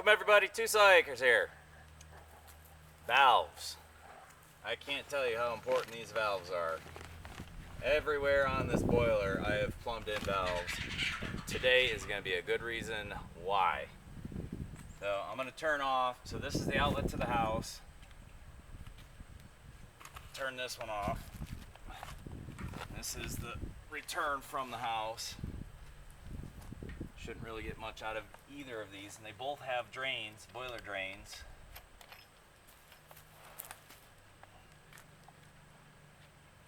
Welcome everybody, Tucson Acres here. Valves. I can't tell you how important these valves are. Everywhere on this boiler I have plumbed in valves. Today is going to be a good reason why. So I'm going to turn off, so this is the outlet to the house. Turn this one off. This is the return from the house. Shouldn't really get much out of either of these, and they both have drains, boiler drains.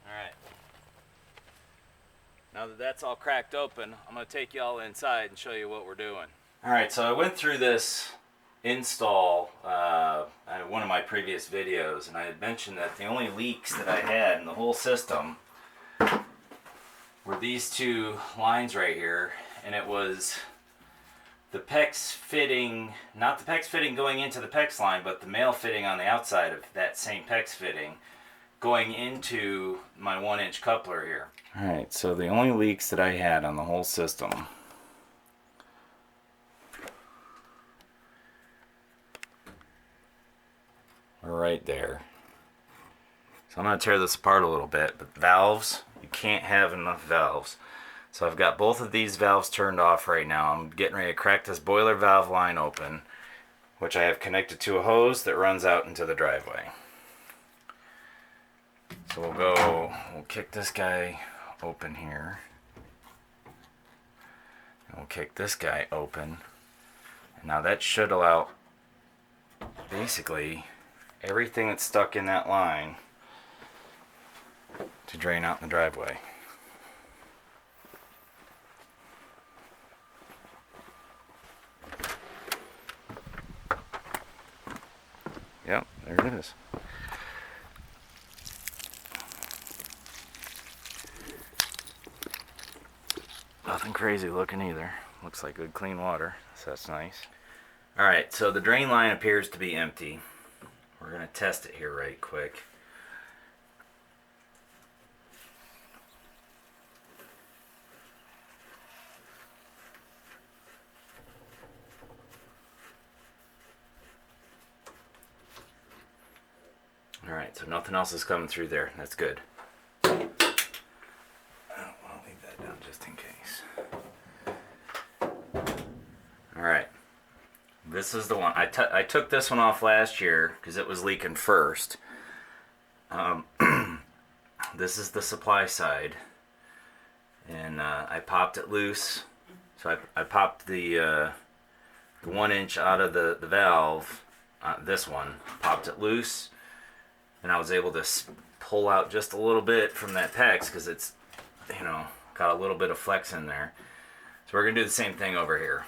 Alright. Now that that's all cracked open, I'm going to take you all inside and show you what we're doing. Alright, so I went through this install in one of my previous videos, and I had mentioned that the only leaks that I had in the whole system were these two lines right here, and it was the PEX fitting, not the PEX fitting going into the PEX line, but the male fitting on the outside of that same PEX fitting going into my 1-inch coupler here. Alright, so the only leaks that I had on the whole system are right there. So I'm going to tear this apart a little bit, but valves, you can't have enough valves. So I've got both of these valves turned off right now. I'm getting ready to crack this boiler valve line open, which I have connected to a hose that runs out into the driveway. So we'll kick this guy open here. And we'll kick this guy open. And now that should allow basically everything that's stuck in that line to drain out in the driveway. Yep, there it is. Nothing crazy looking either. Looks like good clean water, so that's nice. Alright, so the drain line appears to be empty. We're going to test it here right quick. Alright, so nothing else is coming through there. That's good. I'll leave that down just in case. Alright. This is the one. I took this one off last year because it was leaking first. This is the supply side. And I popped it loose. So I popped the 1-inch out of the valve. This one. Popped it loose. And I was able to pull out just a little bit from that PEX because it's, got a little bit of flex in there. So we're going to do the same thing over here.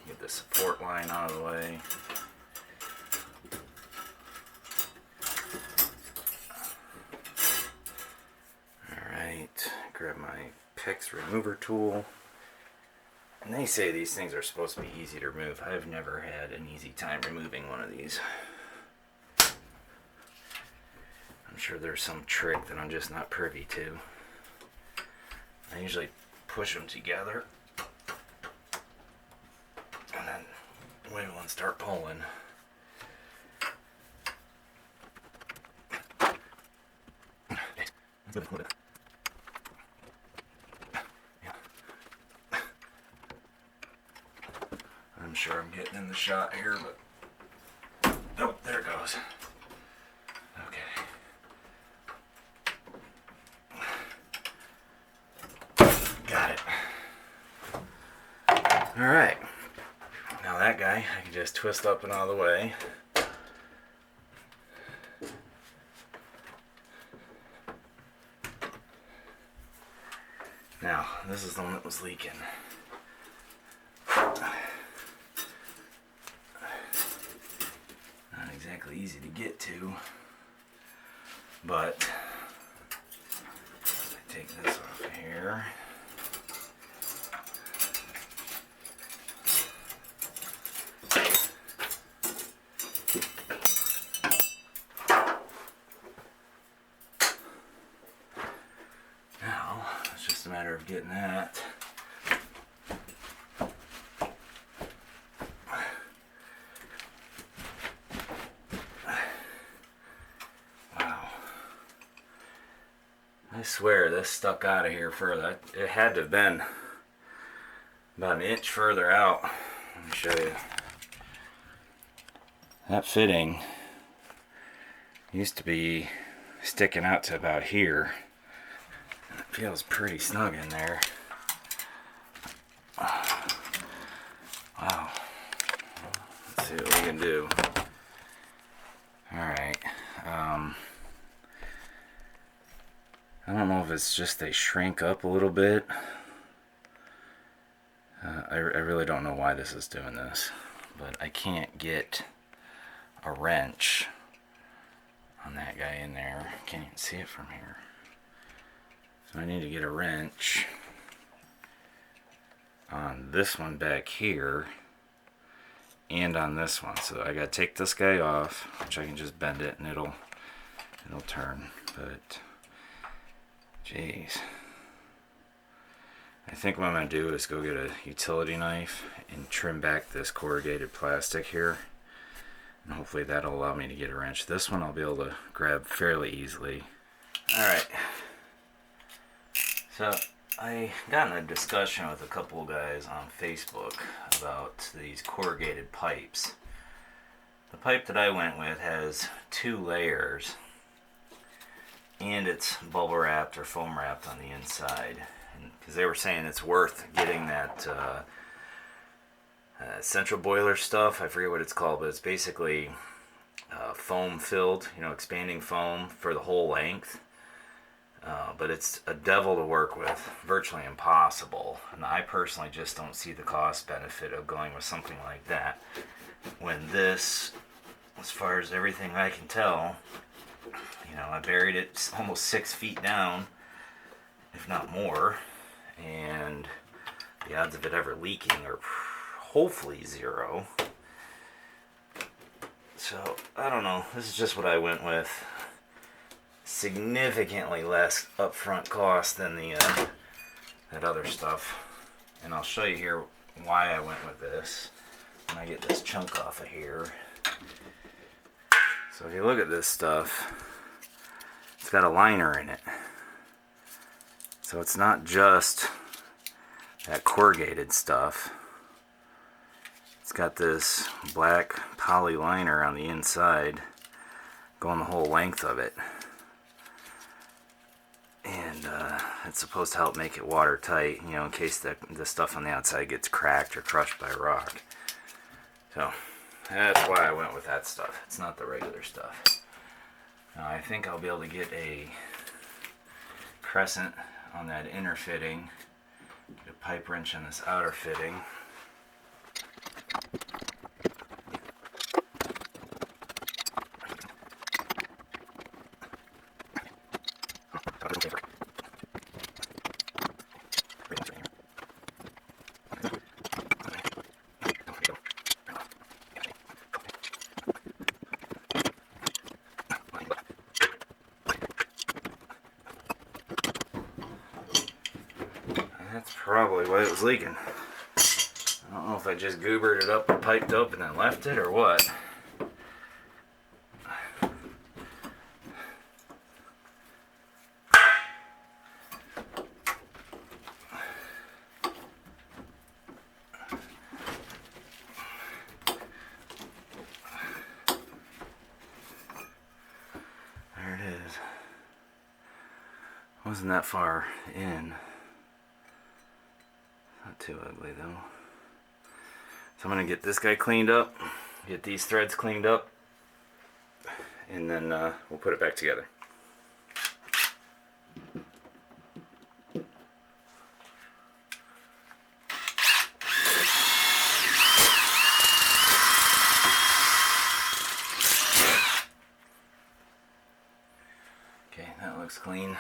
Get the support line out of the way. Alright, grab my PEX remover tool. And they say these things are supposed to be easy to remove. I've never had an easy time removing one of these. I'm sure there's some trick that I'm just not privy to. I usually push them together and then wiggle and start pulling. I'm sure I'm getting in the shot here, but oh, there it goes. Alright, now that guy I can just twist up and out of the way. Now, this is the one that was leaking. Not exactly easy to get to, but I take this off of here. Just a matter of getting that I swear this stuck out of here further. It had to have been about an inch further out. Let me show you. That fitting used to be sticking out to about here. It feels pretty snug in there. Wow. Let's see what we can do. Alright. I don't know if it's just they shrink up a little bit. I really don't know why this is doing this, but I can't get a wrench on that guy in there. Can't even see it from here. So I need to get a wrench on this one back here and on this one. So I gotta take this guy off, which I can just bend it and it'll turn. But jeez, I think what I'm gonna do is go get a utility knife and trim back this corrugated plastic here, and hopefully that'll allow me to get a wrench. This one I'll be able to grab fairly easily. Alright, so I got in a discussion with a couple of guys on Facebook about these corrugated pipes. The pipe that I went with has 2 layers, and it's bubble wrapped or foam wrapped on the inside, because they were saying it's worth getting that central boiler stuff. I forget what it's called, but it's basically foam filled, expanding foam for the whole length. But it's a devil to work with, virtually impossible, and I personally just don't see the cost benefit of going with something like that, when this, as far as everything I can tell, I buried it almost 6 feet down, if not more, and the odds of it ever leaking are hopefully 0. So I don't know, this is just what I went with. Significantly less upfront cost than that other stuff, and I'll show you here why I went with this when I get this chunk off of here. So if you look at this stuff, it's got a liner in it, so it's not just that corrugated stuff. It's got this black poly liner on the inside going the whole length of it. And it's supposed to help make it watertight, in case the stuff on the outside gets cracked or crushed by rock. So that's why I went with that stuff. It's not the regular stuff. Now I think I'll be able to get a crescent on that inner fitting, get a pipe wrench on this outer fitting. That's probably why it was leaking. I don't know if I just goobered it up and piped up and then left it or what. There it is. Wasn't that far in. Not too ugly though. So I'm going to get this guy cleaned up, get these threads cleaned up, and then we'll put it back together. Okay, that looks clean.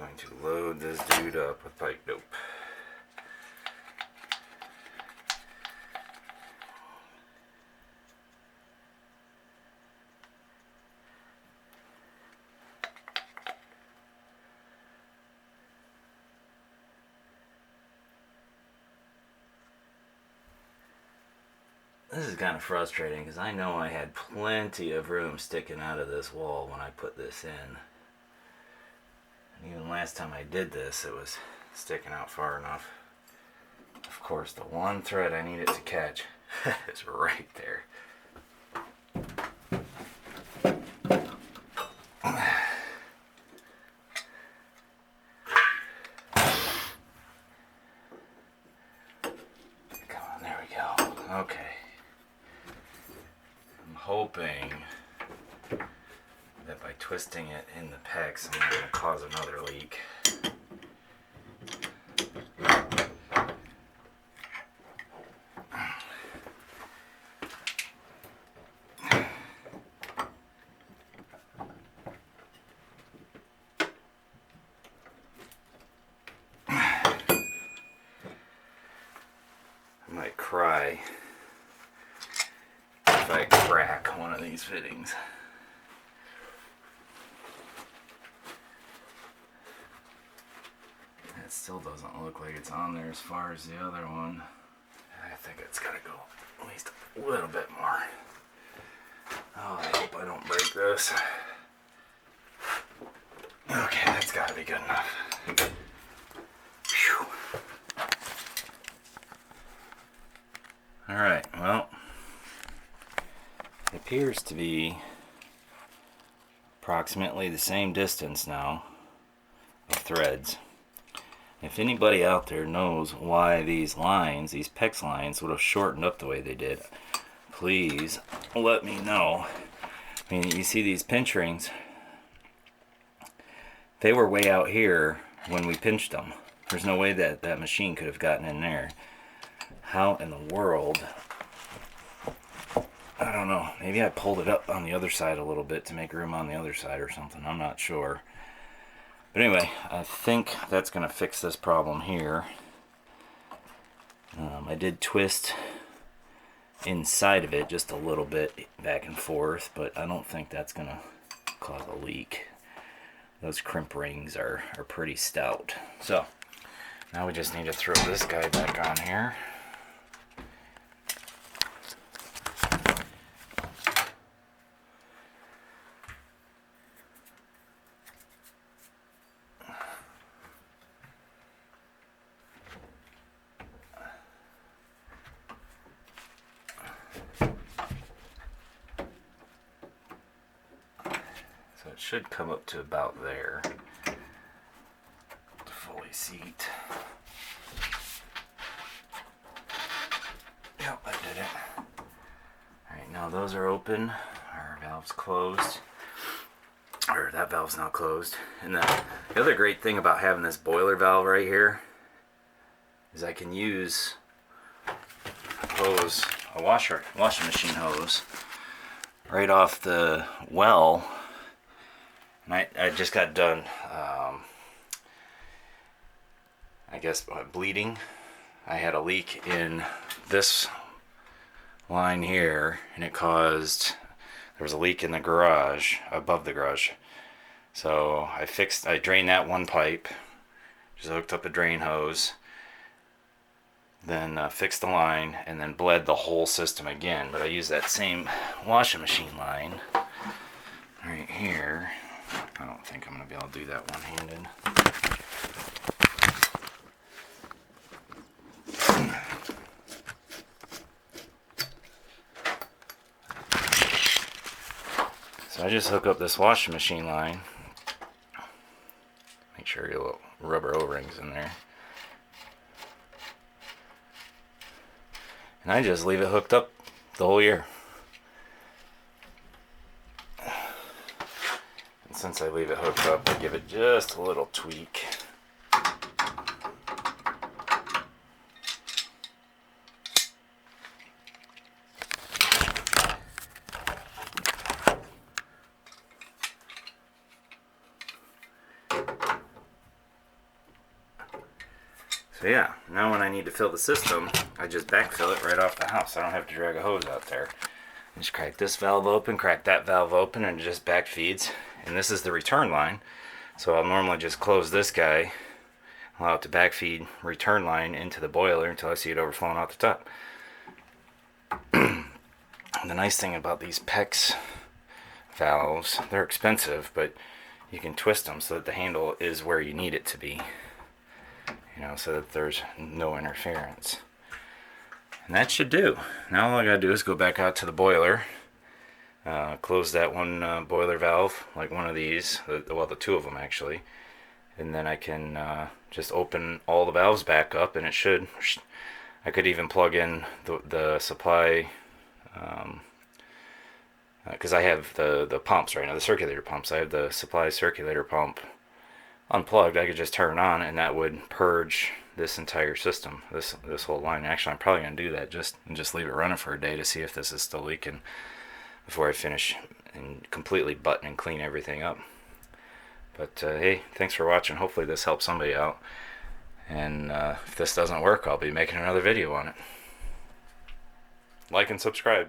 going to load this dude up with pipe dope. This is kind of frustrating because I know I had plenty of room sticking out of this wall when I put this in. And even last time I did this, it was sticking out far enough. Of course, the one thread I need it to catch is right there. Come on, there we go. Okay. I'm hoping that by twisting it in the pegs, I'm not going to cause another leak. I might cry if I crack one of these fittings. It still doesn't look like it's on there as far as the other one. I think it's got to go at least a little bit more. Oh, I hope I don't break this. Okay, that's got to be good enough. Phew. Alright, well, it appears to be approximately the same distance now of threads. If anybody out there knows why these lines, these PEX lines, would have shortened up the way they did, please let me know. I mean, you see these pinch rings, they were way out here when we pinched them. There's no way that that machine could have gotten in there. How in the world? I don't know. Maybe I pulled it up on the other side a little bit to make room on the other side or something. I'm not sure. But anyway, I think that's going to fix this problem here. I did twist inside of it just a little bit back and forth, but I don't think that's going to cause a leak. Those crimp rings are pretty stout. So, now we just need to throw this guy back on here. So it should come up to about there to fully seat. Yep, I did it. Alright, now those are open. Our valve's closed. Or that valve's now closed. And the other great thing about having this boiler valve right here is I can use a washing machine hose right off the well. And I just got done, I guess, bleeding. I had a leak in this line here, and it caused, there was a leak in the garage, above the garage. So I drained that one pipe, just hooked up a drain hose, then fixed the line, and then bled the whole system again. But I used that same washing machine line right here. I don't think I'm going to be able to do that one-handed. So I just hook up this washing machine line. Make sure your little rubber O-rings in there. And I just leave it hooked up the whole year. Since I leave it hooked up, I give it just a little tweak. So yeah, now when I need to fill the system, I just backfill it right off the house. I don't have to drag a hose out there. I just crack this valve open, crack that valve open, and it just back feeds. And this is the return line. So I'll normally just close this guy, allow it to backfeed return line into the boiler until I see it overflowing out the top. The nice thing about these PEX valves, they're expensive, but you can twist them so that the handle is where you need it to be. You know, so that there's no interference. And that should do. Now all I gotta do is go back out to the boiler, close that one boiler valve, like one of these, well, the two of them actually, and then I can just open all the valves back up, and it should. I could even plug in the supply, because I have the pumps right now, the circulator pumps. I have the supply circulator pump unplugged. I could just turn it on, and that would purge this entire system, this whole line. Actually, I'm probably gonna do that, just leave it running for a day to see if this is still leaking before I finish and completely button and clean everything up. But hey, thanks for watching. Hopefully this helps somebody out, and if this doesn't work, I'll be making another video on it. Like and subscribe.